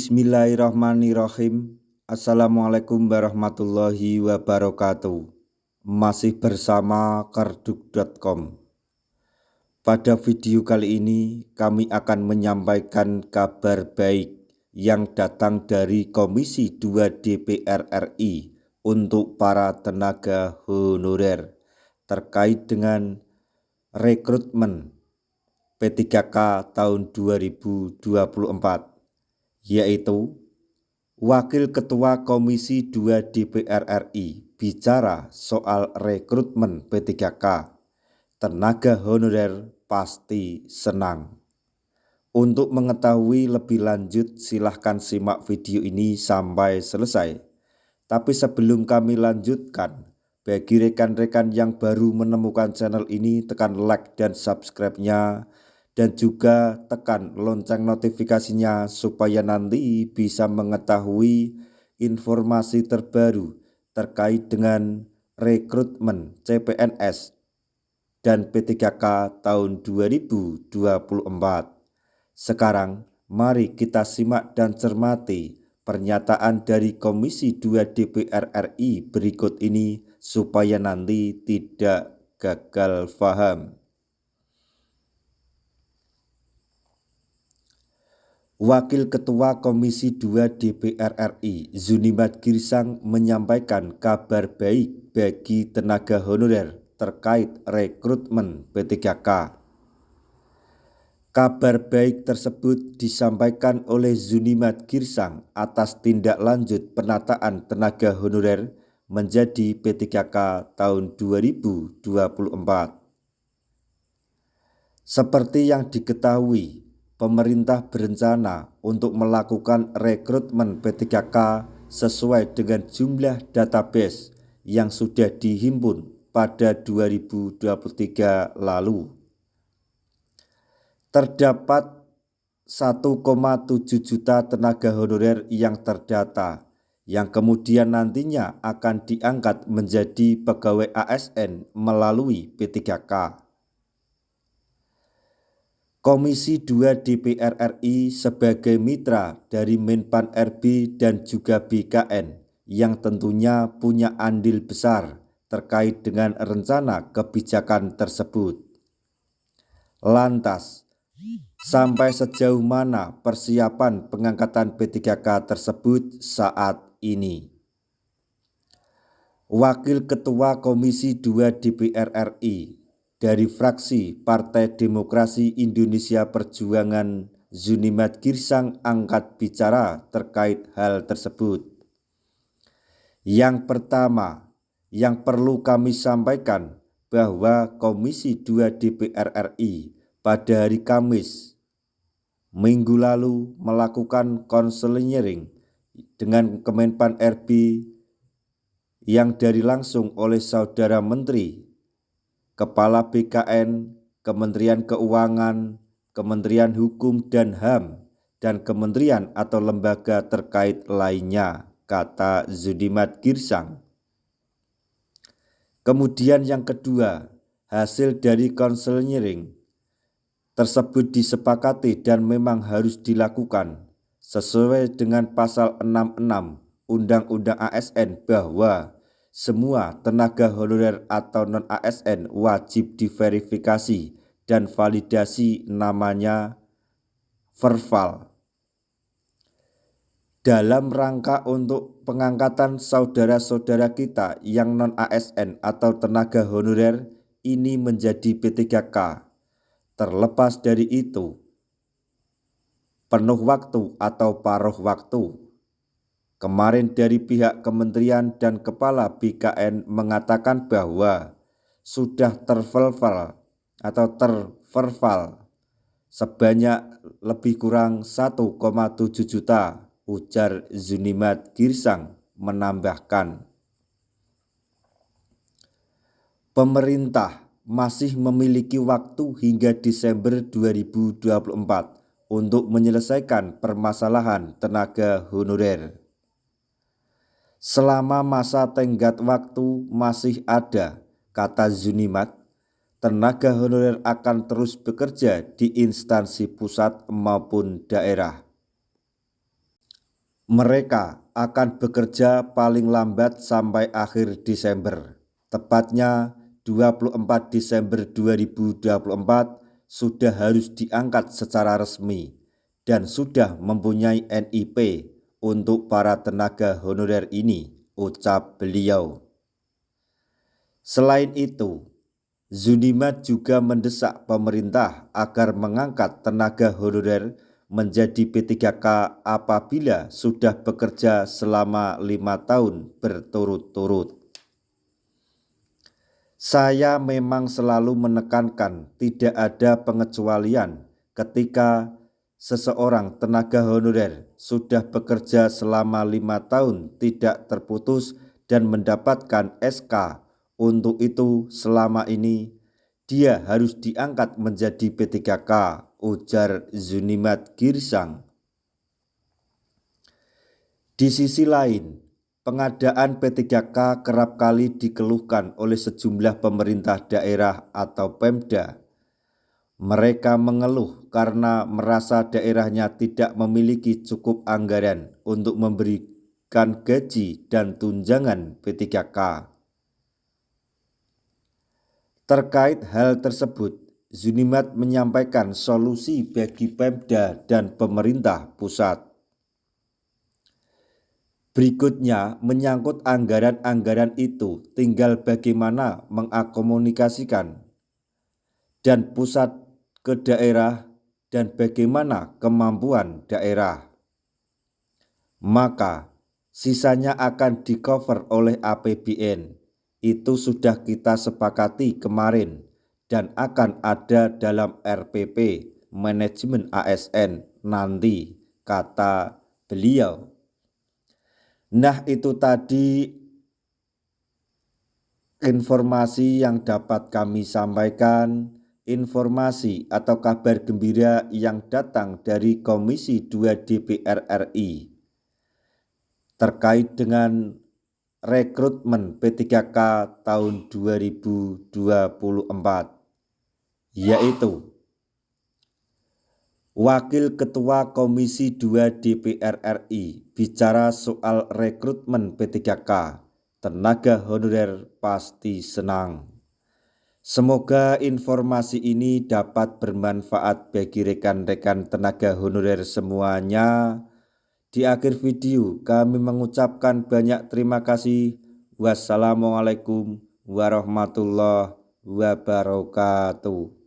Bismillahirrahmanirrahim. Assalamualaikum warahmatullahi wabarakatuh. Masih bersama karduk.com. Pada video kali ini kami akan menyampaikan kabar baik yang datang dari Komisi 2 DPR RI untuk para tenaga honorer terkait dengan rekrutmen P3K tahun 2024. Yaitu Wakil Ketua Komisi 2 DPR RI bicara soal rekrutmen P3K. Tenaga honorer pasti senang. Untuk mengetahui lebih lanjut silahkan simak video ini sampai selesai. Tapi sebelum kami lanjutkan, bagi rekan-rekan yang baru menemukan channel ini, tekan like dan subscribe-nya, dan juga tekan lonceng notifikasinya supaya nanti bisa mengetahui informasi terbaru terkait dengan rekrutmen CPNS dan P3K tahun 2024. Sekarang mari kita simak dan cermati pernyataan dari Komisi 2 DPR RI berikut ini supaya nanti tidak gagal paham. Wakil Ketua Komisi 2 DPR RI Zunimat Girsang menyampaikan kabar baik bagi tenaga honorer terkait rekrutmen P3K. Kabar baik tersebut disampaikan oleh Zunimat Girsang atas tindak lanjut penataan tenaga honorer menjadi P3K tahun 2024. Seperti yang diketahui, pemerintah berencana untuk melakukan rekrutmen P3K sesuai dengan jumlah database yang sudah dihimpun pada 2023 lalu. Terdapat 1,7 juta tenaga honorer yang terdata, yang kemudian nantinya akan diangkat menjadi pegawai ASN melalui P3K. Komisi 2 DPR RI sebagai mitra dari Menpan RB dan juga BKN yang tentunya punya andil besar terkait dengan rencana kebijakan tersebut. Lantas, sampai sejauh mana persiapan pengangkatan P3K tersebut saat ini? Wakil Ketua Komisi 2 DPR RI dari fraksi Partai Demokrasi Indonesia Perjuangan Zunimat Girsang angkat bicara terkait hal tersebut. Yang pertama, yang perlu kami sampaikan bahwa Komisi 2 DPR RI pada hari Kamis minggu lalu melakukan konseling dengan Kemenpan RB yang dari langsung oleh Saudara Menteri, Kepala BKN, Kementerian Keuangan, Kementerian Hukum dan HAM, dan kementerian atau lembaga terkait lainnya, kata Zunimat Girsang. Kemudian yang kedua, hasil dari konseling tersebut disepakati dan memang harus dilakukan sesuai dengan pasal 66 Undang-Undang ASN bahwa semua tenaga honorer atau non-ASN wajib diverifikasi dan validasi namanya verbal. Dalam rangka untuk pengangkatan saudara-saudara kita yang non-ASN atau tenaga honorer ini menjadi P3K. Terlepas dari itu, penuh waktu atau paruh waktu. Kemarin dari pihak kementerian dan kepala BKN mengatakan bahwa sudah terverbal sebanyak lebih kurang 1,7 juta, ujar Zunimat Girsang menambahkan. Pemerintah masih memiliki waktu hingga Desember 2024 untuk menyelesaikan permasalahan tenaga honorer. Selama masa tenggat waktu masih ada, kata Zunimat, tenaga honorer akan terus bekerja di instansi pusat maupun daerah. Mereka akan bekerja paling lambat sampai akhir Desember, tepatnya 24 Desember 2024 sudah harus diangkat secara resmi dan sudah mempunyai NIP untuk para tenaga honorer ini, ucap beliau. Selain itu, Zunimat juga mendesak pemerintah agar mengangkat tenaga honorer menjadi P3K apabila sudah bekerja selama 5 tahun berturut-turut. Saya memang selalu menekankan tidak ada pengecualian ketika seseorang tenaga honorer sudah bekerja selama 5 tahun tidak terputus dan mendapatkan SK. Untuk itu selama ini dia harus diangkat menjadi P3K, ujar Zunimat Girsang. Di sisi lain, pengadaan P3K kerap kali dikeluhkan oleh sejumlah pemerintah daerah atau Pemda. Mereka mengeluh karena merasa daerahnya tidak memiliki cukup anggaran untuk memberikan gaji dan tunjangan P3K. Terkait hal tersebut, Zunimat menyampaikan solusi bagi Pemda dan pemerintah pusat. Berikutnya menyangkut anggaran-anggaran itu, tinggal bagaimana mengakomunikasikan dan pusat ke daerah dan bagaimana kemampuan daerah. Maka sisanya akan di-cover oleh APBN. Itu sudah kita sepakati kemarin dan akan ada dalam RPP manajemen ASN nanti, kata beliau. Nah, itu tadi informasi yang dapat kami sampaikan, informasi atau kabar gembira yang datang dari Komisi 2 DPR RI terkait dengan rekrutmen P3K tahun 2024, yaitu Wakil Ketua Komisi 2 DPR RI bicara soal rekrutmen P3K, tenaga honorer pasti senang. Semoga informasi ini dapat bermanfaat bagi rekan-rekan tenaga honorer semuanya. Di akhir video kami mengucapkan banyak terima kasih. Wassalamualaikum warahmatullahi wabarakatuh.